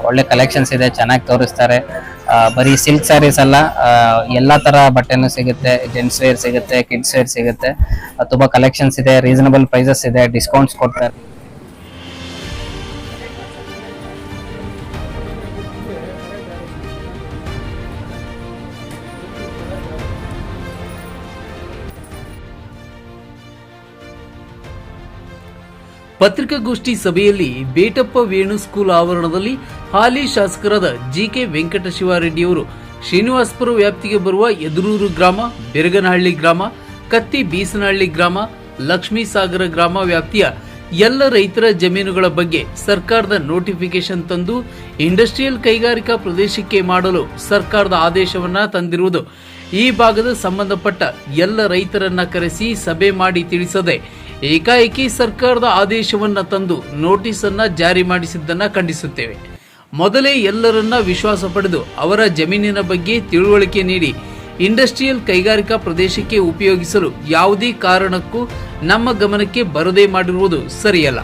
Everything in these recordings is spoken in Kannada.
ಒಳ್ಳೆ ಕಲೆಕ್ಷನ್ಸ್ ಇದೆ, ಚೆನ್ನಾಗಿ ತೋರಿಸ್ತಾರೆ. ಬರೀ ಸಿಲ್ಕ್ ಸ್ಯಾರೀಸ್ ಅಲ್ಲ, ಎಲ್ಲಾ ತರ ಬಟ್ಟೆನೂ ಸಿಗುತ್ತೆ. ಜೆಂಟ್ಸ್ ವೇರ್ ಸಿಗುತ್ತೆ, ಕಿಡ್ಸ್ ವೇರ್ ಸಿಗುತ್ತೆ. ತುಂಬಾ ಕಲೆಕ್ಷನ್ಸ್ ಇದೆ, ರೀಸನಬಲ್ ಪ್ರೈಸಸ್ ಇದೆ, ಡಿಸ್ಕೌಂಟ್ಸ್ ಕೊಡ್ತಾರೆ. ಪತ್ರಿಕಾಗೋಷ್ಠಿ ಸಭೆಯಲ್ಲಿ ಬೇಟಪ್ಪ ವೇಣು ಸ್ಕೂಲ್ ಆವರಣದಲ್ಲಿ ಹಾಲಿ ಶಾಸಕರಾದ ಜಿಕೆ ವೆಂಕಟಶಿವಾರೆಡ್ಡಿಯವರು ಶ್ರೀನಿವಾಸಪುರ ವ್ಯಾಪ್ತಿಗೆ ಬರುವ ಯದರೂರು ಗ್ರಾಮ, ಬೆರಗನಹಳ್ಳಿ ಗ್ರಾಮ, ಕತ್ತಿ ಬೀಸನಹಳ್ಳಿ ಗ್ರಾಮ, ಲಕ್ಷ್ಮೀಸಾಗರ ಗ್ರಾಮ ವ್ಯಾಪ್ತಿಯ ಎಲ್ಲ ರೈತರ ಜಮೀನುಗಳ ಬಗ್ಗೆ ಸರ್ಕಾರದ ನೋಟಿಫಿಕೇಶನ್ ತಂದು ಇಂಡಸ್ಟ್ರಿಯಲ್ ಕೈಗಾರಿಕಾ ಪ್ರದೇಶಕ್ಕೆ ಮಾಡಲು ಸರ್ಕಾರದ ಆದೇಶವನ್ನ ತಂದಿರುವುದು ಈ ಭಾಗದ ಸಂಬಂಧಪಟ್ಟ ಎಲ್ಲ ರೈತರನ್ನ ಕರೆಸಿ ಸಭೆ ಮಾಡಿ ತಿಳಿಸದೆ ಏಕಾಏಕಿ ಸರ್ಕಾರದ ಆದೇಶವನ್ನ ತಂದು ನೋಟಿಸ್ ಅನ್ನ ಜಾರಿ ಮಾಡಿಸಿದ್ದನ್ನ ಖಂಡಿಸುತ್ತೇವೆ. ಮೊದಲೇ ಎಲ್ಲರನ್ನ ವಿಶ್ವಾಸ ಪಡೆದು ಅವರ ಜಮೀನಿನ ಬಗ್ಗೆ ತಿಳುವಳಿಕೆ ನೀಡಿ ಇಂಡಸ್ಟ್ರಿಯಲ್ ಕೈಗಾರಿಕಾ ಪ್ರದೇಶಕ್ಕೆ ಉಪಯೋಗಿಸಲು ಯಾವುದೇ ಕಾರಣಕ್ಕೂ ನಮ್ಮ ಗಮನಕ್ಕೆ ಬರದೇ ಮಾಡಿರುವುದು ಸರಿಯಲ್ಲ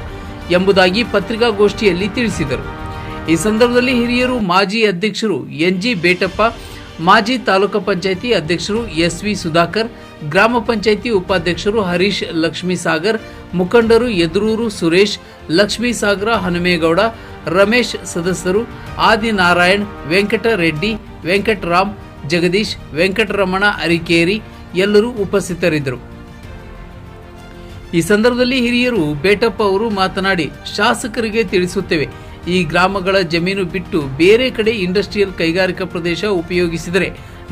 ಎಂಬುದಾಗಿ ಪತ್ರಿಕಾಗೋಷ್ಠಿಯಲ್ಲಿ ತಿಳಿಸಿದರು. ಈ ಸಂದರ್ಭದಲ್ಲಿ ಹಿರಿಯರು ಮಾಜಿ ಅಧ್ಯಕ್ಷರು ಎನ್ಜಿ ಬೇಟಪ್ಪ, ಮಾಜಿ ತಾಲೂಕು ಪಂಚಾಯಿತಿ ಅಧ್ಯಕ್ಷರು ಎಸ್ವಿ ಸುಧಾಕರ್, ಗ್ರಾಮ ಪಂಚಾಯಿತಿ ಉಪಾಧ್ಯಕ್ಷರು ಹರೀಶ್ ಲಕ್ಷ್ಮೀಸಾಗರ್, ಮುಖಂಡರು ಯದರೂರು ಸುರೇಶ್, ಲಕ್ಷ್ಮೀಸಾಗರ ಹನುಮೇಗೌಡ, ರಮೇಶ್ ಸದಸ್ಯರು ಆದಿನಾರಾಯಣ್, ವೆಂಕಟರೆಡ್ಡಿ, ವೆಂಕಟರಾಮ್, ಜಗದೀಶ್, ವೆಂಕಟರಮಣ ಅರಿಕೇರಿ ಎಲ್ಲರೂ ಉಪಸ್ಥಿತರಿದ್ದರು. ಈ ಸಂದರ್ಭದಲ್ಲಿ ಹಿರಿಯರು ಬೇಟಪ್ಪ ಅವರು ಮಾತನಾಡಿ, ಶಾಸಕರಿಗೆ ತಿಳಿಸುತ್ತೇವೆ, ಈ ಗ್ರಾಮಗಳ ಜಮೀನು ಬಿಟ್ಟು ಬೇರೆ ಕಡೆ ಇಂಡಸ್ಟ್ರಿಯಲ್ ಕೈಗಾರಿಕಾ ಪ್ರದೇಶ ಉಪಯೋಗಿಸಿದರೆ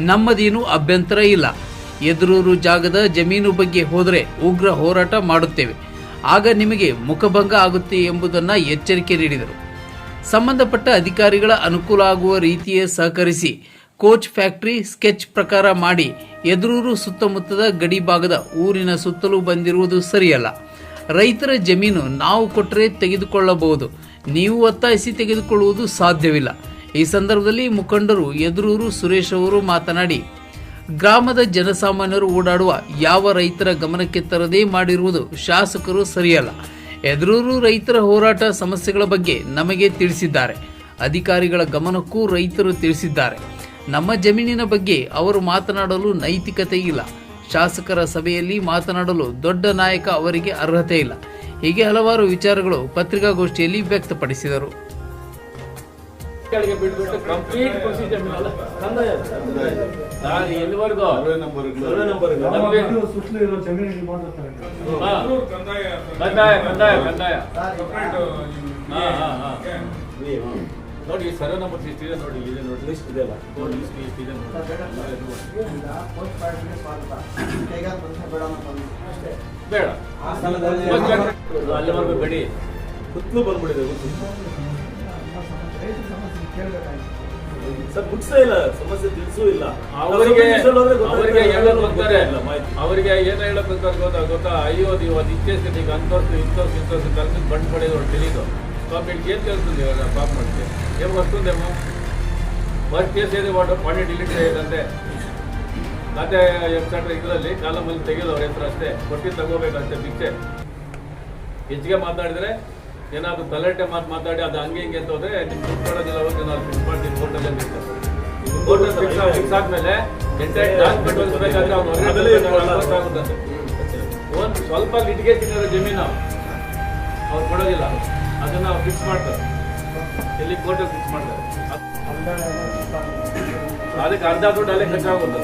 ನಮ್ಮದೇನು ಅಭ್ಯಂತರ ಇಲ್ಲ. ಯದರೂರು ಜಾಗದ ಜಮೀನು ಬಗ್ಗೆ ಹೋದರೆ ಉಗ್ರ ಹೋರಾಟ ಮಾಡುತ್ತೇವೆ, ಆಗ ನಿಮಗೆ ಮುಖಭಂಗ ಆಗುತ್ತೆ ಎಂಬುದನ್ನು ಎಚ್ಚರಿಕೆ ನೀಡಿದರು. ಸಂಬಂಧಪಟ್ಟ ಅಧಿಕಾರಿಗಳ ಅನುಕೂಲ ಆಗುವ ರೀತಿಯ ಸಹಕರಿಸಿ ಕೋಚ್ ಫ್ಯಾಕ್ಟರಿ ಸ್ಕೆಚ್ ಪ್ರಕಾರ ಮಾಡಿ ಯದರೂರು ಸುತ್ತಮುತ್ತದ ಗಡಿ ಭಾಗದ ಊರಿನ ಸುತ್ತಲೂ ಬಂದಿರುವುದು ಸರಿಯಲ್ಲ. ರೈತರ ಜಮೀನು ನಾವು ಕೊಟ್ಟರೆ ತೆಗೆದುಕೊಳ್ಳಬಹುದು, ನೀವು ಒತ್ತಾಯಿಸಿ ತೆಗೆದುಕೊಳ್ಳುವುದು ಸಾಧ್ಯವಿಲ್ಲ. ಈ ಸಂದರ್ಭದಲ್ಲಿ ಮುಖಂಡರು ಯದರೂರು ಸುರೇಶ್ ಅವರು ಮಾತನಾಡಿ, ಗ್ರಾಮದ ಜನಸಾಮಾನ್ಯರು ಓಡಾಡುವ ಯಾವ ರೈತರ ಗಮನಕ್ಕೆ ತರದೇ ಮಾಡಿರುವುದು ಶಾಸಕರು ಸರಿಯಲ್ಲ. ಯದರೂರು ರೈತರ ಹೋರಾಟ ಸಮಸ್ಯೆಗಳ ಬಗ್ಗೆ ನಮಗೆ ತಿಳಿಸಿದ್ದಾರೆ, ಅಧಿಕಾರಿಗಳ ಗಮನಕ್ಕೂ ರೈತರು ತಿಳಿಸಿದ್ದಾರೆ. ನಮ್ಮ ಜಮೀನಿನ ಬಗ್ಗೆ ಅವರು ಮಾತನಾಡಲು ನೈತಿಕತೆ ಇಲ್ಲ. ಶಾಸಕರ ಸಭೆಯಲ್ಲಿ ಮಾತನಾಡಲು ದೊಡ್ಡ ನಾಯಕ ಅವರಿಗೆ ಅರ್ಹತೆ ಇಲ್ಲ. ಹೀಗೆ ಹಲವಾರು ವಿಚಾರಗಳು ಪತ್ರಿಕಾಗೋಷ್ಠಿಯಲ್ಲಿ ವ್ಯಕ್ತಪಡಿಸಿದರು. ನೋಡಿ ಸರ್ವೆ ನಂಬರ್ ಲಿಸ್ಟ್ ಇದೆ, ನೋಡಿ ಇದೆ, ನೋಡಿ ಲಿಸ್ಟ್ ಇದೆ ಅಲ್ಲ, ಲಿಸ್ಟ್ ಇದೆ ಬೇಡ ಅಲ್ಲಿವರೆಗೂ ಬೇಡಿ, ಸುತ್ತಲೂ ಬಂದ್ಬಿಡಿದೆ ಸರ್, ಮುಗಿಸೇ ಇಲ್ಲ, ಸಮಸ್ಯೆ ತಿಳಿಸೂ ಇಲ್ಲ. ಅವರಿಗೆ ಹೇಳೋದು ಹೋಗ್ತಾರೆ, ಅವರಿಗೆ ಏನು ಹೇಳಕ್ ಗೊತ್ತಾ, ಅಯ್ಯೋ ನೀವು ಅದು ಇಚ್ಛೆ ಈಗ ಅಂತೋರ್ಸು ಇಂತೋರ್ಸು ಕಲ್ಸಿದ್ ಬಂಡ್ ಪಡೆಯೋದು ತಿಳಿದು ಪಾಪ ಏನು ಕೇಳ್తుంది ಇವಾಗ ಪಾಪ ಮಾಡ್ತೀವಿ ఏం వస్తుందేమో వర్క్ చేసేది వాడు పని డిలీట్ చేయದಂತೆ ಮತ್ತೆ ಎಕ್ಸೆಟ್ರಾ ಇದರಲ್ಲಿ ಕಾಲಮಲ್ಲಿ ತೆಗೆದು ಅವ್ರ ಹೆಸರು ಅಷ್ಟೇ ಕೊಟ್ಟು ತಗೋಬೇಕಂತೆ ಪಿಕ್ಚೆ. ಹೆಚ್ಚಿಗೆ ಮಾತಾಡಿದ್ರೆ ಏನಾದ್ರು ತಲೆಟೆ ಮಾತಾಡಿ ಅದು ಹಂಗೆ ಹಿಂಗೆ ಅಂತ ಹೋದ್ರೆ ನಿಮ್ಗೆ ದುಡ್ಡು ಕೊಡೋದಿಲ್ಲ, ಹೋಗಿ ನಾವು ಫಿಕ್ಸ್ ಮಾಡ್ತೀವಿ ಕೋರ್ಟಲ್ಲಿ ಅಂತ ಕೋರ್ಟ್ ಫಿಕ್ಸ್ ಆದ್ಮೇಲೆ ಬೇಕಾದ್ರೆ ಅವ್ನು ಹೊರಗಡೆ ಒಂದು ಸ್ವಲ್ಪ ಲಿಟಿಗೇಷನ್ ಇರೋ ಜಮೀನು ಅವ್ರು ಕೊಡೋದಿಲ್ಲ, ಅದನ್ನ ಅವ್ರು ಫಿಕ್ಸ್ ಮಾಡ್ತಾರೆ, ಎಲ್ಲಿ ಕೋರ್ಟಲ್ಲಿ ಫಿಕ್ಸ್ ಮಾಡ್ತಾರೆ. ಅದಕ್ಕೆ ಅರ್ಧ ದುಡ್ಡು ಅಲ್ಲೇ ಖರ್ಚಾಗೋದು.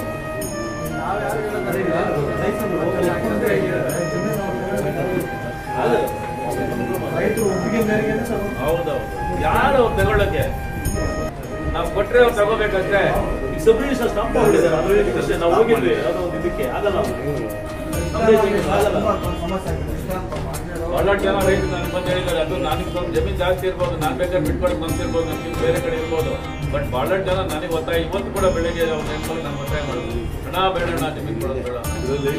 ಹೌದೌದು, ಯಾರು ಅವ್ರು ತಗೊಳ್ಳಕ್ಕೆ ನಾವು ಕೊಟ್ರೆ ಅವ್ರು ತಗೋಬೇಕಂದ್ರೆ ನಾವು ಹೋಗಿದ್ವಿ ಅದೊಂದು ಇದಕ್ಕೆ ಆಗಲ್ಲ. ಬಹಳ ಜನ ರೈತರು ನನಗೆ ಬಂದು ಹೇಳಿದ್ದಾರೆ, ಅದು ನನಗೆ ಸ್ವಲ್ಪ ಜಮೀನು ಜಾಸ್ತಿ ಇರ್ಬೋದು, ನಾನು ಬೇಕಾದ್ರೆ ಬಿಟ್ಕೊಡಕ್ಕೆ ಬಂದಿರ್ಬೋದು, ನಮ್ಗೆ ಬೇರೆ ಕಡೆ ಇರ್ಬೋದು, ಬಟ್ ಬಹಳ ಜನ ನನಗೆ ಒತ್ತಾಯ, ಇವತ್ತು ಕೂಡ ಬೆಳಿಗ್ಗೆ ಅವ್ರು ನೆನ್ಕೊಂಡು ನಾನು ಒತ್ತಾಯ ಮಾಡೋದು, ಹಣ ಬೇಡ, ನಾ ಜಮೀನು ಕೊಡೋದು ಬೇಡ,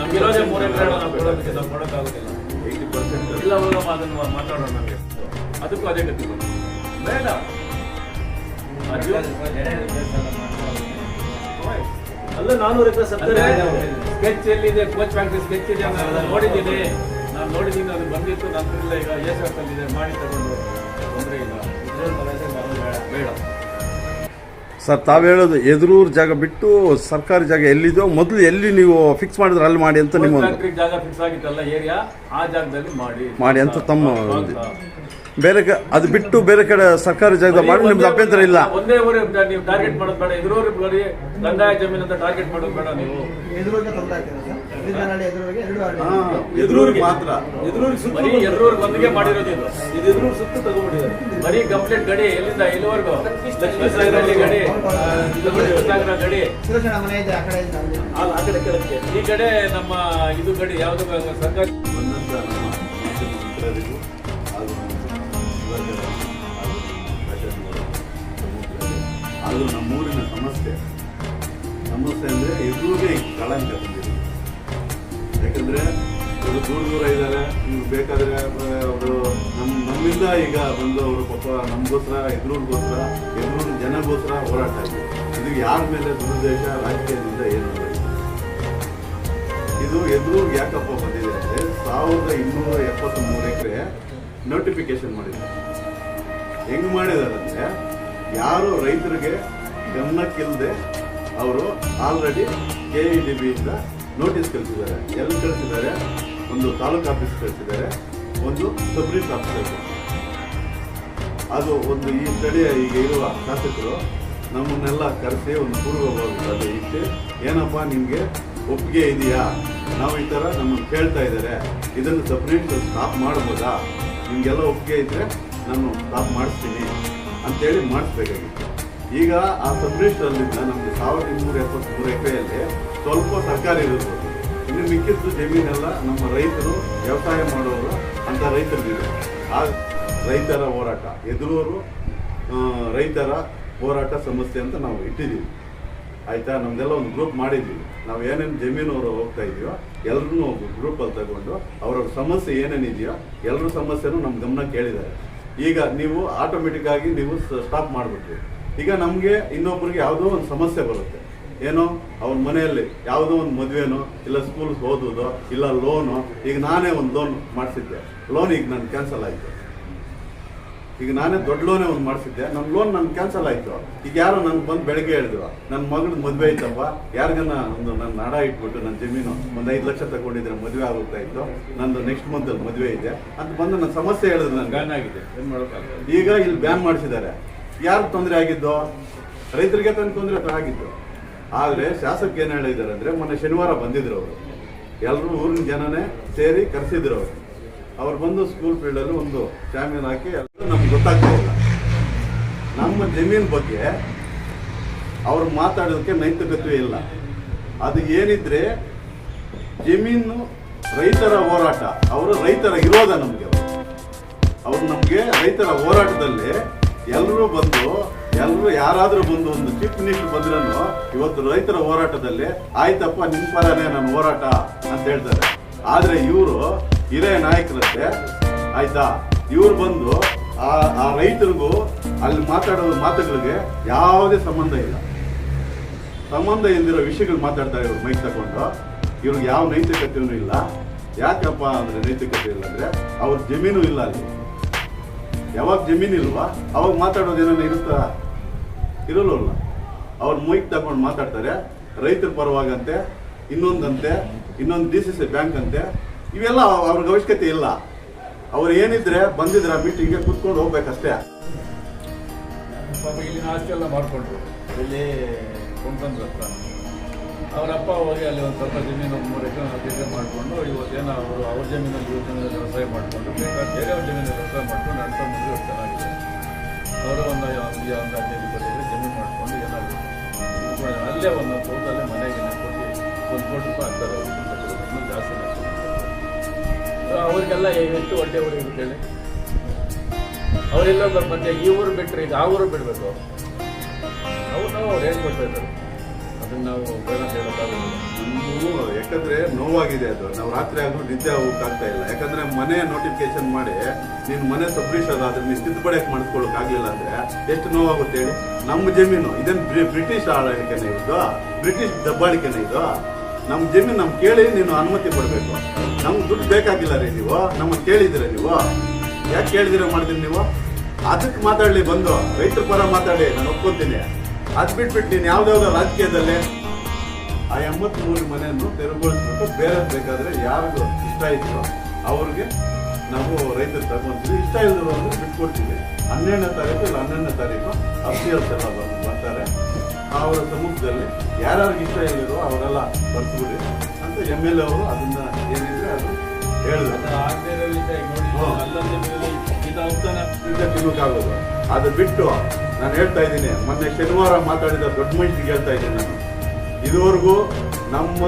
ನಮ್ಗಿರೋದೇ 3 ಎಕರೆ ನಾವು ಕೊಡೋದಕ್ಕೆ ನಾವು ಕೊಡೋಕ್ಕಾಗೋದಿಲ್ಲ, 80% ಇಲ್ಲ ಹೋಗ ಅದನ್ನು ಮಾತಾಡೋಣ. ನಮಗೆ ಅದಕ್ಕೂ ಅದೇ ಗತಿ ಬೇಡ. ಅಲ್ಲ 400 ಎಕರೆ ಸ್ಕೆಚ್ ಎಲ್ಲಿದೆ, ಕೋಚ್ ಫ್ಯಾಕ್ಟ್ರಿ ಸ್ಕೆಚ್ ಇದೆ, ನೋಡಿದ್ದೀನಿ, ನಾನು ನೋಡಿದ್ದೀನಿ, ಅದು ಬಂದಿತ್ತು, ನನ್ನ ಈಗ ಎಸ್ ಎಫ್ ಅಲ್ಲಿ ಇದೆ, ಮಾಡಿ ತಗೊಂಡು ತೊಂದರೆ ಇಲ್ಲ. ಬೇಡ. ಸರ್ ತಾವು ಹೇಳೋದು ಎದುರೂರು ಜಾಗ ಬಿಟ್ಟು ಸರ್ಕಾರಿ ಜಾಗ ಎಲ್ಲಿದೋ ಮೊದಲು ಎಲ್ಲಿ ನೀವು ಫಿಕ್ಸ್ ಮಾಡಿದ್ರೆ ಅಲ್ಲಿ ಮಾಡಿ ಅಂತ ನಿಮ್ಮ ಫ್ಯಾಕ್ಟ್ರಿ ಜಾಗ ಫಿಕ್ಸ್ ಆಗಿತ್ತಲ್ಲ ಏರಿಯಾ, ಆ ಜಾಗದಲ್ಲಿ ಮಾಡಿ ಅಂತ ತಮ್ಮ ಬೇರೆ ಅದು ಬಿಟ್ಟು ಬೇರೆ ಕಡೆ ಸರ್ಕಾರಿ ಜಾಗದ ಮಾಡಿ ನಿಮ್ದು ಅಭ್ಯಂತರ ಇಲ್ಲ. ಒಂದೇ ಊರೇ ನೀವು ಟಾರ್ಗೆಟ್ ಮಾಡೋದು ಬೇಡ, ಎದುರೂರು ಬರೀ ಕಂದಾಯ ಜಮೀನು ಅಂತ ಟಾರ್ಗೆಟ್ ಮಾಡೋದು ಬೇಡ. ನೀವು ಎದುರೂರಿಗೆ ಮಾತ್ರ ಬರೀ ಎದುರೂರು ಬಂದಿಗೆ ಮಾಡಿರೋದು ಇದು ಎದುರೂರು ಸುತ್ತ ತಗೊಂಡ್ಬಿಟ್ಟಿದ್ದಾರೆ. ಬರೀ ಕಂಪ್ಲೀಟ್ ಗಡಿ ಎಲ್ಲಿಂದ ಎಲ್ಲಿವರೆಗೂ ಲಕ್ಷ್ಮೀಸಾಗರಲ್ಲಿ ಗಡಿ, ಸಾಗರ ಗಡಿ, ಆ ಕಡೆ ಕೆಳಕ್ಕೆ ಈ ಕಡೆ ನಮ್ಮ ಇದು ಗಡಿ ಯಾವುದು ಸರ್ಕಾರಿ ಅದು ನಮ್ಮೂರಿನ ಸಮಸ್ಯೆ ಅಂದರೆ ಎದುರಿಗೆ ಕಳಂಕ ಬಂದಿದೆ. ಯಾಕಂದರೆ ಅವರು ದೂರ ಇದ್ದಾರೆ, ನೀವು ಬೇಕಾದರೆ ಅವರು ನಮ್ಮಿಂದ ಈಗ ಬಂದು ಅವರು ಪಾಪ ನಮಗೋಸ್ಕರ ಎದುರಿಗೋಸ್ಕರ ಜನಗೋಸ್ಕರ ಹೋರಾಟ ಆಗಿದೆ. ಇದು ಯಾರ ಮೇಲೆ ದುರುದ್ದೇಶ ರಾಜಕೀಯದಿಂದ ಏನು ಇದು ಎದುರಿಗೆ ಯಾಕಪ್ಪ ಬಂದಿದೆ ಅಂದರೆ 1273 ಎಕರೆ ನೋಟಿಫಿಕೇಶನ್ ಮಾಡಿದ್ದಾರೆ. ಹೆಂಗ್ ಮಾಡಿದ್ದಾರೆ ಅಂದರೆ ಯಾರು ರೈತರಿಗೆ ಗಮನಕ್ಕಿಲ್ಲದೆ ಅವರು ಆಲ್ರೆಡಿ KEDB ನೋಟಿಸ್ ಕಳಿಸಿದ್ದಾರೆ. ಎಲ್ಲಿ ಕಳಿಸಿದ್ದಾರೆ? ಒಂದು ತಾಲೂಕು ಆಫೀಸ್ ಕಳಿಸಿದ್ದಾರೆ, ಒಂದು ಸಬ್ ರಿಜಿಸ್ಟರ್ ಆಫೀಸ್ ಕಳಿಸಿದ್ದಾರೆ. ಅದು ಒಂದು ಈ ಸ್ಥಳೀಯ ಈಗ ಇರುವ ಶಾಸಕರು ನಮ್ಮನ್ನೆಲ್ಲ ಕರೆಸಿ ಒಂದು ಪೂರ್ವಭಾವಿ ಇಟ್ಟು ಏನಪ್ಪ ನಿಮಗೆ ಒಪ್ಪಿಗೆ ಇದೆಯಾ, ನಾವು ಈ ಥರ ನಮ್ಮನ್ನು ಕೇಳ್ತಾ ಇದ್ದಾರೆ, ಇದನ್ನು ಸಬ್ ರಿಜಿಸ್ಟರ್ ಸ್ಟಾಪ್ ಮಾಡ್ಬೋದಾ, ನಿಮಗೆಲ್ಲ ಒಪ್ಪಿಗೆ ಇದ್ದರೆ ನಾನು ಸ್ಟಾಪ್ ಮಾಡಿಸ್ತೀನಿ ಅಂತೇಳಿ ಮಾಡಿಸ್ಬೇಕಾಗಿತ್ತು. ಈಗ ಆ ಸಬ್ ರಿಜಿಸ್ಟರ್ಲಿಂದ ನಮಗೆ 1273 ಎಕರೆಯಲ್ಲಿ ಸ್ವಲ್ಪ ಸರ್ಕಾರಿ ಇರೋದು, ಇನ್ನು ಮಿಕ್ಕಿದ್ದು ಜಮೀನೆಲ್ಲ ನಮ್ಮ ರೈತರು ವ್ಯವಸಾಯ ಮಾಡೋರು ಅಂತ ರೈತರಿಗಿದೆ. ಆ ರೈತರ ಹೋರಾಟ ಎದುರೂರು ರೈತರ ಹೋರಾಟ ಸಮಸ್ಯೆ ಅಂತ ನಾವು ಇಟ್ಟಿದ್ದೀವಿ. ಆಯಿತಾ, ನಮ್ದೆಲ್ಲ ಒಂದು ಗ್ರೂಪ್ ಮಾಡಿದ್ದೀವಿ. ನಾವು ಏನೇನು ಜಮೀನವರು ಹೋಗ್ತಾ ಇದೆಯೋ ಎಲ್ಲರೂ ಗ್ರೂಪಲ್ಲಿ ತಗೊಂಡು ಅವ್ರವ್ರ ಸಮಸ್ಯೆ ಏನೇನಿದೆಯೋ ಎಲ್ಲರ ಸಮಸ್ಯೆನೂ ನಮ್ಮ ಗಮನ ಕೇಳಿದ್ದಾರೆ. ಈಗ ನೀವು ಆಟೋಮೆಟಿಕ್ ಆಗಿ ನೀವು ಸ್ಟಾಪ್ ಮಾಡಿಬಿಟ್ರಿ. ಈಗ ನಮಗೆ ಇನ್ನೊಬ್ಬರಿಗೆ ಯಾವುದೋ ಒಂದು ಸಮಸ್ಯೆ ಬರುತ್ತೆ, ಏನೋ ಅವ್ರ ಮನೆಯಲ್ಲಿ ಯಾವುದೋ ಒಂದು ಮದುವೆನೋ ಇಲ್ಲ ಸ್ಕೂಲ್ಗೆ ಓದೋದು ಇಲ್ಲ ಲೋನು. ಈಗ ನಾನೇ ಒಂದು ಲೋನ್ ಮಾಡಿಸಿದ್ದೆ, ಲೋನ್ ಈಗ ನಾನು ಕ್ಯಾನ್ಸಲ್ ಆಯಿತು. ಈಗ ನಾನೇ ದೊಡ್ಡ ಲೋನೇ ಒಂದು ಮಾಡಿಸಿದ್ದೆ, ನನ್ನ ಲೋನ್ ನನ್ನ ಕ್ಯಾನ್ಸಲ್ ಆಯಿತು. ಈಗ ಯಾರೋ ನನಗೆ ಬಂದು ಬೆಳಗ್ಗೆ ಹೇಳಿದ್ರು ನನ್ನ ಮಗಳ ಮದುವೆ ಐತಪ್ಪ, ಯಾರಿಗನ್ನ ಒಂದು ನನ್ನ ನಾಡ ಇಟ್ಬಿಟ್ಟು ನನ್ನ ಜಮೀನು ಒಂದು 5 ಲಕ್ಷ ತಗೊಂಡಿದ್ರೆ ಮದುವೆ ಆಗುತ್ತಾ ಇತ್ತು, ನಂದು ನೆಕ್ಸ್ಟ್ ಮಂತಲ್ಲಿ ಮದುವೆ ಇದೆ ಅಂತ ಬಂದು ನನ್ನ ಸಮಸ್ಯೆ ಹೇಳಿದ್ರು. ನನ್ನ ಬ್ಯಾನ್ ಆಗಿದೆ, ಏನು ಮಾಡೋಕ್ಕಾಗಲ್ಲ. ಈಗ ಇಲ್ಲಿ ಬ್ಯಾನ್ ಮಾಡಿಸಿದ್ದಾರೆ. ಯಾರು ತೊಂದರೆ ಆಗಿದ್ದು? ರೈತರಿಗೆ ತೊಂದರೆ ಆಗಿದ್ದು. ಆದರೆ ಶಾಸಕ ಏನು ಹೇಳಿದ್ದಾರೆ ಅಂದರೆ, ಮೊನ್ನೆ ಶನಿವಾರ ಬಂದಿದ್ರು ಅವರು, ಎಲ್ಲರೂ ಊರಿನ ಜನನೇ ಸೇರಿ ಕರೆಸಿದ್ರು ಅವರು. ಅವ್ರು ಬಂದು ಸ್ಕೂಲ್ ಫೀಲ್ಡಲ್ಲಿ ಒಂದು ಚಾಂಪಿಯನ್ ಹಾಕಿ ಎಲ್ಲರೂ ನಮ್ಗೆ ಗೊತ್ತಾಗ್ತಾ ಇಲ್ಲ. ನಮ್ಮ ಜಮೀನು ಬಗ್ಗೆ ಅವ್ರು ಮಾತಾಡೋದಕ್ಕೆ ನೈತಿಕತೆ ಇಲ್ಲ. ಅದು ಏನಿದ್ರೆ ಜಮೀನು ರೈತರ ಹೋರಾಟ, ಅವರು ರೈತರ ವಿರೋಧ ನಮಗೆ. ಅವ್ರು ನಮಗೆ ರೈತರ ಹೋರಾಟದಲ್ಲಿ ಎಲ್ಲರೂ ಬಂದು ಯಾರಾದರೂ ಬಂದು ಒಂದು ಚೀಫ್ ಮಿನಿಸ್ಟರ್ ಬಂದ್ರೂ ಇವತ್ತು ರೈತರ ಹೋರಾಟದಲ್ಲಿ ಆಯ್ತಪ್ಪ ನಿಮ್ಮ ಪರನೇ ನನ್ನ ಹೋರಾಟ ಅಂತ ಹೇಳ್ತಾರೆ. ಆದರೆ ಇವರು ಹಿರಿಯ ನಾಯಕರಂತೆ, ಆಯ್ತಾ, ಇವ್ರು ಬಂದು ಆ ರೈತರಿಗೂ ಅಲ್ಲಿ ಮಾತಾಡೋ ಮಾತುಗಳಿಗೆ ಯಾವುದೇ ಸಂಬಂಧ ಇಲ್ದಿರೋ ವಿಷಯಗಳು ಮಾತಾಡ್ತಾರೆ ಇವ್ರು ಮೈಕ್ ತಗೊಂಡು. ಇವ್ರಿಗೆ ಯಾವ ನೈತಿಕತೆಯೂ ಇಲ್ಲ. ಯಾಕಪ್ಪ ಅಂದರೆ ನೈತಿಕತೆ ಇಲ್ಲ ಅಂದರೆ ಅವ್ರ ಜಮೀನು ಇಲ್ಲ ಅಲ್ಲಿ. ಯಾವಾಗ ಜಮೀನು ಇಲ್ವಾ ಅವಾಗ ಮಾತಾಡೋದೇನೋ ಇರುತ್ತಾ? ಇರೋಲ್ಲ. ಅವ್ರು ಮೈಕ್ ತಗೊಂಡು ಮಾತಾಡ್ತಾರೆ, ರೈತರ ಪರವಾಗಂತೆ, ಇನ್ನೊಂದಂತೆ, ಇನ್ನೊಂದು DCC ಬ್ಯಾಂಕ್ ಅಂತೆ. ಇವೆಲ್ಲ ಅವ್ರಿಗೆ ಅವಶ್ಯಕತೆ ಇಲ್ಲ. ಅವ್ರು ಏನಿದ್ರೆ ಬಂದಿದ್ರೆ ಆ ಮೀಟಿಂಗ್ಗೆ ಕುತ್ಕೊಂಡು ಹೋಗ್ಬೇಕಷ್ಟೇ. ಇಲ್ಲಿನ ಆಸ್ತಿ ಎಲ್ಲ ಮಾಡಿಕೊಂಡ್ರು, ಇಲ್ಲಿ ಕೊಂಡ್ತಂದ್ರ ಹತ್ರ ಅವರಪ್ಪ ಹೋಗಿ ಅಲ್ಲಿ ಒಂದು ಸ್ವಲ್ಪ ಜಮೀನು 3 ಎಕರೆ 4 ಎಕರೆ ಮಾಡಿಕೊಂಡು ಇವತ್ತೇನೋ ಅವರು ಅವ್ರ ಜಮೀನಲ್ಲಿ ವ್ಯವಸಾಯ ಮಾಡಿಕೊಂಡು ಬೇಕಾದ್ರೆ ಬೇರೆಯವ್ರ ಜಮೀನಲ್ಲಿ ವ್ಯವಸಾಯ ಮಾಡ್ಕೊಂಡು ನಡ್ತಾ ಮುಂದೆ ಚೆನ್ನಾಗಿದೆ. ಅವರು ಒಂದು 15-20 ಎಕರೆ ಜಮೀನು ಮಾಡಿಕೊಂಡು ಏನಾದ್ರು ಅಲ್ಲೇ ಒಂದು ತೋಟಲ್ಲೇ ಮನೆಗೆ ಕೊಟ್ಟು ₹1 ಕೋಟಿ ಆಗ್ತಾರೆ. ಅವರು ಜಾಸ್ತಿ ಅವರಿಗೆಲ್ಲ ಎಷ್ಟು ಹೊಟ್ಟೆ ಊರು ಇರುತ್ತೆ ಹೇಳಿ. ಅವರೆಲ್ಲ ಮತ್ತೆ ಈ ಊರು ಬಿಟ್ಟರೆ ಈಗ ಆ ಊರು ಬಿಡಬೇಕು. ಅವ್ರು ಹೇಗೆ ಕೊಡ್ತಾಯಿದ್ದಾರೆ ಅದನ್ನು ನಾವು ಬೇಡ ಹೇಳೋಕ್ಕಾಗಲ್ಲ. ಯಾಕಂದ್ರೆ ನೋವಾಗಿದೆ. ಅದು ನಾವು ರಾತ್ರಿ ಆದ್ರೂ ನಿದ್ದೆ ಹೋಗಕ್ಕಾಗ್ತಾ ಇಲ್ಲ. ಯಾಕಂದ್ರೆ ಮನೆ ನೋಟಿಫಿಕೇಶನ್ ಮಾಡಿ ನೀನು ಮನೆ ಸಬ್ರಿಷನ್ ಆದ್ರೆ ನೀನು ತಿದ್ದುಪಡಿಯಕ್ಕೆ ಮಾಡಿಸ್ಕೊಳ್ಳೋಕೆ ಆಗ್ಲಿಲ್ಲ ಅಂದ್ರೆ ಎಷ್ಟು ನೋವಾಗುತ್ತೆ ಹೇಳಿ. ನಮ್ಮ ಜಮೀನು ಇದೇನು ಬ್ರಿಟಿಷ್ ಆಳ್ವಿಕೆನೇ ಇದು? ಬ್ರಿಟಿಷ್ ದಬ್ಬಾಳಿಕೆನೇ ಇದು? ನಮ್ಮ ಜಮೀನು ನಮ್ಗೆ ಕೇಳಿ ನೀನು ಅನುಮತಿ ಕೊಡಬೇಕು. ನಮ್ಗೆ ದುಡ್ಡು ಬೇಕಾಗಿಲ್ಲ ರೀ. ನೀವು ನಮ್ಮನ್ನು ಕೇಳಿದಿರ? ನೀವು ಯಾಕೆ ಕೇಳಿದಿರ ಮಾಡಿದ್ರಿ ನೀವು? ಅದಕ್ಕೆ ಮಾತಾಡ್ಲಿ, ಬಂದು ರೈತರ ಪರ ಮಾತಾಡಿ, ನಾನು ಒಪ್ಕೊಂತೀನಿ. ಅದ್ ಬಿಟ್ಬಿಟ್ಟು ನೀನು ಯಾವ್ದಾವ್ದೋ ರಾಜಕೀಯದಲ್ಲಿ ಆ 83 ಮನೆಯನ್ನು ತೆರವುಗೊಳಿಸ್ಬಿಟ್ಟು ಬೇರೆ ಬೇಕಾದ್ರೆ ಯಾರಿಗೂ ಇಷ್ಟ ಇತ್ತು ಅವ್ರಿಗೆ ನಾವು ರೈತರು ತಗೊಂತೀವಿ, ಇಷ್ಟ ಇಲ್ಲದ್ರು ಅಂದ್ರೆ ಬಿಟ್ಕೊಡ್ತೀವಿ. 12ನೇ ತಾರೀಕು ಇಲ್ಲ 11ನೇ ತಾರೀಕು ಅಫಿಷಿಯಲ್ಸ್ ಎಲ್ಲ ಬರ್ತಾರೆ. ಅವರ ಸಮ್ಮುಖದಲ್ಲಿ ಯಾರ್ಯಾರಿಗೆ ಇಷ್ಟ ಇಲ್ಲರೋ ಅವರೆಲ್ಲ ಬರ್ಸ್ಬಿಡಿ ಅಂತ MLA ಅವರು ಅದನ್ನ ಏನಿದ್ರೆ ಅದು ಹೇಳಿದ್ರು. ತಿನ್ನೋಕ್ಕಾಗೋದು ಅದು ಬಿಟ್ಟು ನಾನು ಹೇಳ್ತಾ ಇದ್ದೀನಿ, ಮೊನ್ನೆ ಶನಿವಾರ ಮಾತಾಡಿದ ದೊಡ್ಡ ಮನುಷ್ಯರಿಗೆ ಹೇಳ್ತಾ ಇದ್ದೀನಿ ನಾನು, ಇದುವರೆಗೂ ನಮ್ಮ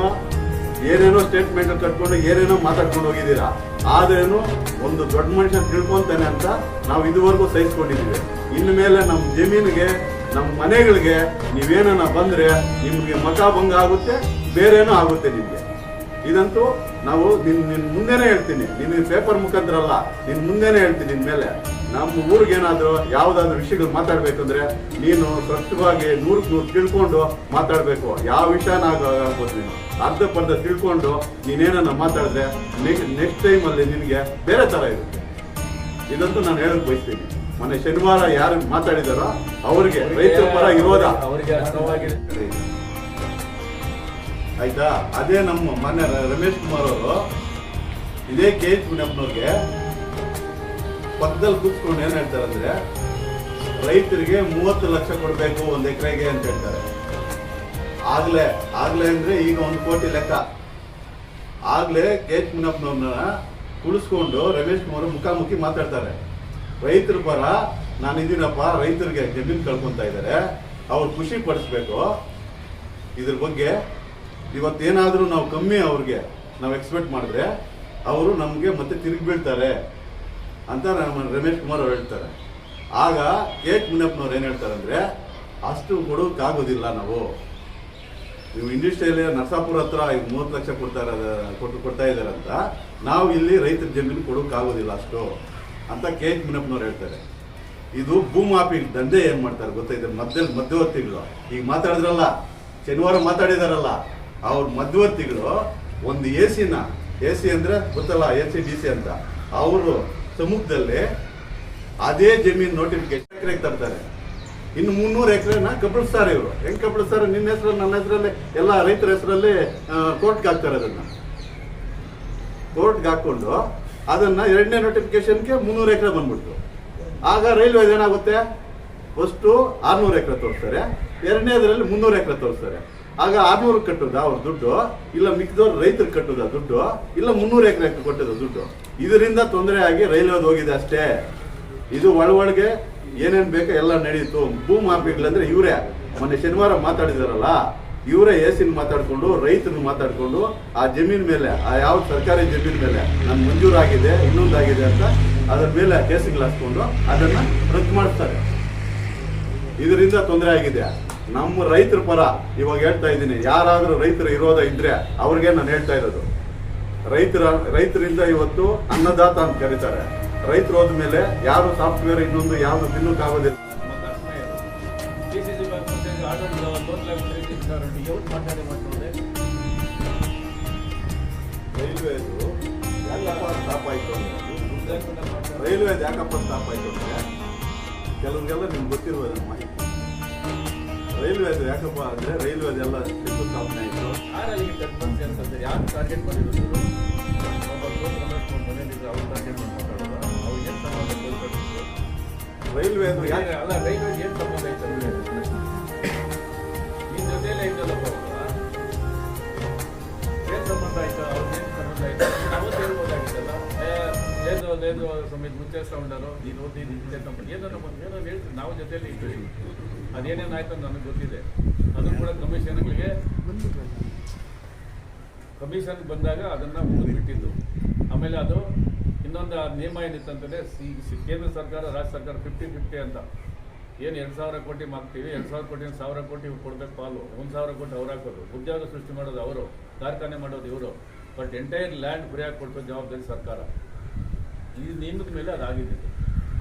ಏನೇನೋ ಸ್ಟೇಟ್ಮೆಂಟ್ ಕಟ್ಕೊಂಡು ಏನೇನೋ ಮಾತಾಡ್ಕೊಂಡು ಹೋಗಿದ್ದೀರಾ, ಆದ್ರೇನು ಒಂದು ದೊಡ್ಡ ಮನುಷ್ಯ ತಿಳ್ಕೊಂತಾನೆ ಅಂತ ನಾವು ಇದುವರೆಗೂ ಸಹಿಸ್ಕೊಂಡಿದ್ದೀವಿ. ಇನ್ನು ಮೇಲೆ ನಮ್ಮ ಜಮೀನಿಗೆ ನಮ್ಮ ಮನೆಗಳಿಗೆ ನೀವೇನ ಬಂದ್ರೆ ನಿಮ್ಗೆ ಮತಭಂಗ ಆಗುತ್ತೆ, ಬೇರೇನೋ ಆಗುತ್ತೆ ನಿಮ್ಗೆ. ಇದಂತೂ ನಾವು ನಿನ್ ಮುಂದೆನೆ ಹೇಳ್ತೀನಿ, ನಿನ್ನ ಪೇಪರ್ ಮುಖಾಂತರ ಅಲ್ಲ, ನಿನ್ ಮುಂದೆನೆ ಹೇಳ್ತೀನಿ. ಇನ್ಮೇಲೆ ನಮ್ಮ ಊರಿಗೆ ಏನಾದ್ರು ಯಾವ್ದಾದ್ರು ವಿಷಯಗಳು ಮಾತಾಡ್ಬೇಕಂದ್ರೆ ನೀನು ಸ್ಪಷ್ಟವಾಗಿ 100% ತಿಳ್ಕೊಂಡು ಮಾತಾಡ್ಬೇಕು. ಯಾವ ವಿಷಯನ ಆಗ್ಬೋದು, ನೀನು ಅರ್ಧ ತಿಳ್ಕೊಂಡು ನೀನೇನ ಮಾತಾಡಿದ್ರೆ ನೆಕ್ಸ್ಟ್ ಟೈಮ್ ಅಲ್ಲಿ ನಿನ್ಗೆ ಬೇರೆ ತರ ಇರುತ್ತೆ. ಇದಂತೂ ನಾನು ಹೇಳಕ್ ಬಯಸ್ತೀನಿ. ಮೊನ್ನೆ ಶನಿವಾರ ಯಾರು ಮಾತಾಡಿದಾರೋ ಅವ್ರಿಗೆ ರೈತರ ಪರ ಇರೋದ ಅವರಿಗೆ ಆಯ್ತಾ. ಅದೇ ನಮ್ಮ ಮೊನ್ನೆ ರಮೇಶ್ ಕುಮಾರ್ ಅವರು ಇದೇ KH ಮುನಿಯಪ್ಪನವ್ರಿಗೆ ಪಕ್ಕದಲ್ಲಿ ಕೂತ್ಕೊಂಡು ಏನ್ ಹೇಳ್ತಾರೆ ಅಂದ್ರೆ, ರೈತರಿಗೆ 30 ಲಕ್ಷ ಕೊಡ್ಬೇಕು 1 ಎಕರೆಗೆ ಅಂತ ಹೇಳ್ತಾರೆ. ಆಗ್ಲೇ ಅಂದ್ರೆ ಈಗ 1 ಕೋಟಿ ಲೆಕ್ಕ. ಆಗ್ಲೇ KH ಮುನಿಯಪ್ಪನವ್ರನ್ನ ಕುಳಿಸ್ಕೊಂಡು ರಮೇಶ್ ಕುಮಾರ್ ಮುಖಾಮುಖಿ ಮಾತಾಡ್ತಾರೆ. ರೈತರ ಪರ ನಾನಿದ್ದೀನಪ್ಪ, ರೈತರಿಗೆ ಜಮೀನು ಕಳ್ಕೊಂತ ಇದ್ದಾರೆ, ಅವ್ರು ಖುಷಿ ಪಡಿಸ್ಬೇಕು. ಇದ್ರ ಬಗ್ಗೆ ಇವತ್ತೇನಾದ್ರೂ ನಾವು ಕಮ್ಮಿ ಅವ್ರಿಗೆ ನಾವು ಎಕ್ಸ್ಪೆಕ್ಟ್ ಮಾಡಿದ್ರೆ ಅವರು ನಮ್ಗೆ ಮತ್ತೆ ತಿರುಗಿ ಬೀಳ್ತಾರೆ ಅಂತ ರಮೇಶ್ ಕುಮಾರ್ ಅವ್ರು ಹೇಳ್ತಾರೆ. ಆಗ KH ಮುನಿಯಪ್ಪನವ್ರು ಏನ್ ಹೇಳ್ತಾರೆ ಅಂದ್ರೆ, ಅಷ್ಟು ಕೊಡೋಕ್ಕಾಗೋದಿಲ್ಲ ನಾವು, ನೀವು ಇಂಡಸ್ಟ್ರಿಯಲ್ಲಿ ನರಸಾಪುರ ಹತ್ರ 30 ಲಕ್ಷ ಕೊಡ್ತಾ ಇದಾರೆ ಅಂತ, ನಾವು ಇಲ್ಲಿ ರೈತರ ಜಮೀನು ಕೊಡೋಕ್ಕಾಗೋದಿಲ್ಲ ಅಷ್ಟು ಅಂತ KH ಮುನಿಯಪ್ಪನವ್ರು ಹೇಳ್ತಾರೆ. ಇದು ಭೂಮಾಫಿ ದಂಧೆ ಏನ್ ಮಾಡ್ತಾರೆ ಗೊತ್ತಾಯ್ತು, ಮಧ್ಯವರ್ತಿಗಳು ಈಗ ಮಾತಾಡಿದ್ರಲ್ಲ, ಶನಿವಾರ ಮಾತಾಡಿದಾರಲ್ಲ, ಅವ್ರ ಮಧ್ಯವರ್ತಿಗಳು ಒಂದು AC ಅಂದ್ರೆ ಗೊತ್ತಲ್ಲ, AC/DC ಅಂತ, ಅವರು ಸಮ್ಮುಖದಲ್ಲಿ ಅದೇ ಜಮೀನ್ ನೋಟಿಫಿಕೇಶನ್ ಎಕರೆಗೆ ತರ್ತಾರೆ. ಇನ್ನು 300 ಎಕರೆನ ಕಬಳಿಸ್ತಾರೆ ಇವರು. ಹೆಂಗ್ ಕಬಳಿಸ್ತಾರೆ? ನಿನ್ನ ಹೆಸರಲ್ಲಿ ನನ್ನ ಹೆಸರಲ್ಲಿ ಎಲ್ಲ ರೈತರ ಹೆಸರಲ್ಲಿ ಕೋರ್ಟ್ಗೆ ಹಾಕ್ತಾರೆ. ಅದನ್ನ ಕೋರ್ಟ್ಗೆ ಹಾಕೊಂಡು ಅದನ್ನ 2ನೇ ನೋಟಿಫಿಕೇಶನ್ಗೆ 300 ಎಕರೆ ಬಂದ್ಬಿಡ್ತು. ಆಗ ರೈಲ್ವೆ ಏನಾಗುತ್ತೆ, ಫಸ್ಟು 600 ಎಕರೆ ತೋರಿಸ್ತಾರೆ, 2ನೇದ್ರಲ್ಲಿ 300 ಎಕರೆ ತೋರಿಸ್ತಾರೆ. ಆಗ 600 ಕಟ್ಟೋದ ಅವ್ರ ದುಡ್ಡು, ಇಲ್ಲ ಮಿಕ್ಕಿದವ್ರು ರೈತರು ಕಟ್ಟೋದ ದುಡ್ಡು, ಇಲ್ಲ 300 ಎಕರೆ ಕೊಟ್ಟದ ದುಡ್ಡು. ಇದರಿಂದ ತೊಂದರೆ ಆಗಿ ರೈಲ್ವೆ ಹೋಗಿದೆ ಅಷ್ಟೇ. ಇದು ಒಳಗೆ ಏನೇನ್ ಬೇಕೋ ಎಲ್ಲ ನಡೀತು. ಭೂಮಾಫಿಗಳಂದ್ರೆ ಇವರೇ ಮೊನ್ನೆ ಶನಿವಾರ ಮಾತಾಡಿದಾರಲ್ಲ, ಇವರೇ AC ಮಾತಾಡ್ಕೊಂಡು ರೈತರನ್ನು ಮಾತಾಡ್ಕೊಂಡು ಆ ಜಮೀನ್ ಮೇಲೆ, ಆ ಯಾವ ಸರ್ಕಾರಿ ಜಮೀನ್ ಮೇಲೆ ನನ್ ಮಂಜೂರಾಗಿದೆ ಇನ್ನೊಂದಾಗಿದೆ ಅಂತ ಅದ್ರ ಮೇಲೆ ಕೇಸುಗಳು ಹಾಸ್ಕೊಂಡು ಅದನ್ನ ರದ್ದು ಮಾಡಿಸ್ತಾರೆ. ಇದರಿಂದ ತೊಂದರೆ ಆಗಿದೆ. ನಮ್ಮ ರೈತರ ಪರ ಇವಾಗ ಹೇಳ್ತಾ ಇದ್ದೀನಿ, ಯಾರಾದ್ರೂ ರೈತರು ಇರೋದ ಇದ್ರೆ ಅವ್ರಿಗೆ ನಾನು ಹೇಳ್ತಾ ಇರೋದು, ರೈತರಿಂದ ಇವತ್ತು ಅನ್ನದಾತ ಅಂತ ಕರೀತಾರೆ. ರೈತರು ಹೋದ್ಮೇಲೆ ಯಾರು ಸಾಫ್ಟ್ವೇರ್ ಇನ್ನೊಂದು ಯಾವ್ದು ತಿನ್ನೋಕ್ಕಾಗೋದಿಲ್ಲ. ರೈಲ್ವೆ ಯಾಕಪ್ಪ ಸ್ಟಾಪ್ ಆಯ್ತು ಅಂದ್ರೆ ಕೆಲವ್ರಿಗೆಲ್ಲ ನಿಮ್ಗೆ ಗೊತ್ತಿರುವುದು ಮಾಹಿತಿ. ರೈಲ್ವೆ ಯಾಕಪ್ಪ ಅಂದ್ರೆ ರೈಲ್ವೆದೆಲ್ಲ ಶಂಕುಸ್ಥಾಪನೆ ಆಯಿತು. ಯಾರು ಟಾರ್ಗೆಟ್ ಮಾಡಿರೋದು ರೈಲ್ವೆ ಅಲ್ಲ, ರೈಲ್ವೆ ಏನ್ ಸಂಬಂಧ ಐತೆ? ನಿನ್ ಜೊತೆಯಲ್ಲೇ ಇದ್ದಲ್ಲಪ್ಪ, ಏನ್ ಸಂಬಂಧ ಆಯ್ತು? ಅವ್ರಿಗೇನು ಸಂಬಂಧ ಆಯ್ತು? ಅವತ್ತು ಹೇಳ್ಬೋದಾಗಿತ್ತಲ್ಲ, ಲೇದು ಸಮೇತ ಮುಂಚೆ ತಗೊಂಡಾರೋ ನೀನು ಓದಿ ನಿಂತೆ ತಗೊಂಡು ಏನೋ ಹೇಳ್ತೀವಿ, ನಾವು ಜೊತೆಯಲ್ಲಿ ಇದ್ದೀವಿ. ಅದೇನೇನಾಯ್ತು ಅಂತ ನನಗೆ ಗೊತ್ತಿದೆ. ಅದು ಕೂಡ ಕಮಿಷನ್ ಬಂದಾಗ ಅದನ್ನ ಮುಂದೆ ಬಿಟ್ಟಿದ್ದು. ಆಮೇಲೆ ಅದು ಇನ್ನೊಂದು ನಿಯಮ ಏನಿತ್ತಂತಂದ್ರೆ, ಕೇಂದ್ರ ಸರ್ಕಾರ ರಾಜ್ಯ ಸರ್ಕಾರ 50-50 ಅಂತ ಏನು 2,000 ಕೋಟಿ ಮಾಡ್ತೀವಿ, 2,000 ಕೋಟಿ 1,000 ಕೋಟಿ ಕೊಡ್ಬೇಕು ಪಾಲು, 1,000 ಕೋಟಿ ಅವ್ರು ಹಾಕೋದು, ಉದ್ಯೋಗ ಸೃಷ್ಟಿ ಮಾಡೋದು ಅವರು, ಕಾರ್ಖಾನೆ ಮಾಡೋದು ಇವರು, ಬಟ್ ಎಂಟೈರ್ ಲ್ಯಾಂಡ್ ಫ್ರೀಯಾಗಿ ಕೊಡ್ಸೋ ಜವಾಬ್ದಾರಿ ಸರ್ಕಾರ. ಈ ನಿಯಮದ ಮೇಲೆ ಅದಾಗಿದೆ.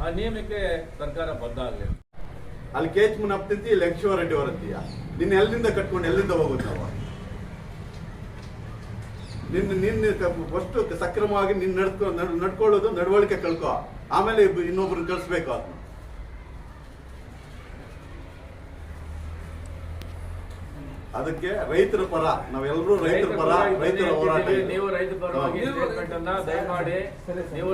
ಆ ನಿಯಮಕ್ಕೆ ಸರ್ಕಾರ ಬದ್ಧ ಆಗಲಿಲ್ಲ. ಅಲ್ಲಿ KH ಮುನಿಯಪ್ಪ ಇಲ್ಲಿ ಲಕ್ಷ್ಮೀ ರೆಡ್ಡಿ ಅವರಂತೀಯ, ನಿನ್ನ ಎಲ್ಲಿಂದ ಕಟ್ಕೊಂಡು ಎಲ್ಲಿಂದ ಹೋಗುತ್ತೆ ನಾವು? ನಿನ್ನ ಫಸ್ಟ್ ಸಕ್ರಮವಾಗಿ ನಿನ್ನ ನಡ್ಕೊಳ್ಳೋದು, ನಡವಳಿಕೆ ಕಳ್ಕೊ, ಆಮೇಲೆ ಇನ್ನೊಬ್ರು ಕಳಿಸ್ಬೇಕು ಅದನ್ನ. ಅದಕ್ಕೆ ರೈತರ ಪರ ನಾವೆಲ್ಲರೂ ರೈತರ ಪರ, ರೈತರ ಹೋರಾಟ ಇದು. ನೀವು ರೈತ ಪರವಾಗಿ ಸ್ಟೇಟ್ಮೆಂಟ್ ಅನ್ನ ದಯಮಾಡಿ ನೀವು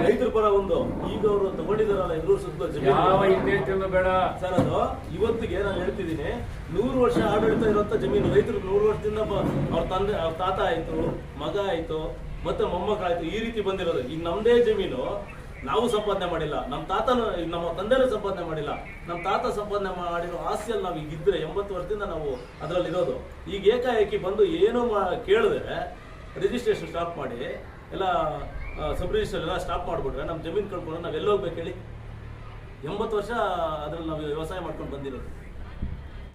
ರೈತರ ಪರ ಒಂದು ಈಗ ಅವರು ತಗೊಂಡಿದಾರಲ್ಲ ಎಲ್ಲರೂ ಸುತ್ತ ಯಾವ ಇಂಟೆನ್ಷನ್ ಬೇಡ ಸರ್. ಅದು ಇವತ್ತಿಗೆ ನಾನು ಹೇಳ್ತಿದ್ದೀನಿ, 100 ವರ್ಷ ಆಡಳಿತ ಇರುವಂತ ಜಮೀನು ರೈತರು 100 ವರ್ಷದಿಂದ ಅವ್ರ ತಂದೆ, ಅವ್ರ ತಾತ ಆಯ್ತು, ಮಗ ಆಯ್ತು, ಮತ್ತೆ ಮೊಮ್ಮಕ್ಕಳಾಯ್ತು, ಈ ರೀತಿ ಬಂದಿರೋದು. ಈಗ ನಮ್ದೇ ಜಮೀನು ನಾವು ಸಂಪಾದನೆ ಮಾಡಿಲ್ಲ, ನಮ್ಮ ತಂದೆನೂ ಸಂಪಾದನೆ ಮಾಡಿಲ್ಲ, ನಮ್ಮ ತಾತ ಸಂಪಾದನೆ ಮಾಡಿರೋ ಆಸ್ತಿಯಲ್ಲಿ ನಾವು ಈಗ ಇದ್ರೆ 80 ವರ್ಷದಿಂದ ನಾವು ಅದರಲ್ಲಿ ಇರೋದು. ಈಗ ಏಕಾಏಕಿ ಬಂದು ಏನೋ ಕೇಳಿದ್ರೆ ರಿಜಿಸ್ಟ್ರೇಷನ್ ಸ್ಟಾಪ್ ಮಾಡಿ ಎಲ್ಲ ಸಬ್ ರಿಜಿಸ್ಟರ್ ಎಲ್ಲ ಸ್ಟಾಪ್ ಮಾಡಿಬಿಟ್ರೆ ನಮ್ಮ ಜಮೀನು ಕಳ್ಕೊಂಡು ನಾವು ಎಲ್ಲಿ ಹೋಗ್ಬೇಕು ಹೇಳಿ? 80 ವರ್ಷ ಅದ್ರಲ್ಲಿ ನಾವು ವ್ಯವಸಾಯ ಮಾಡ್ಕೊಂಡು ಬಂದಿರೋದು.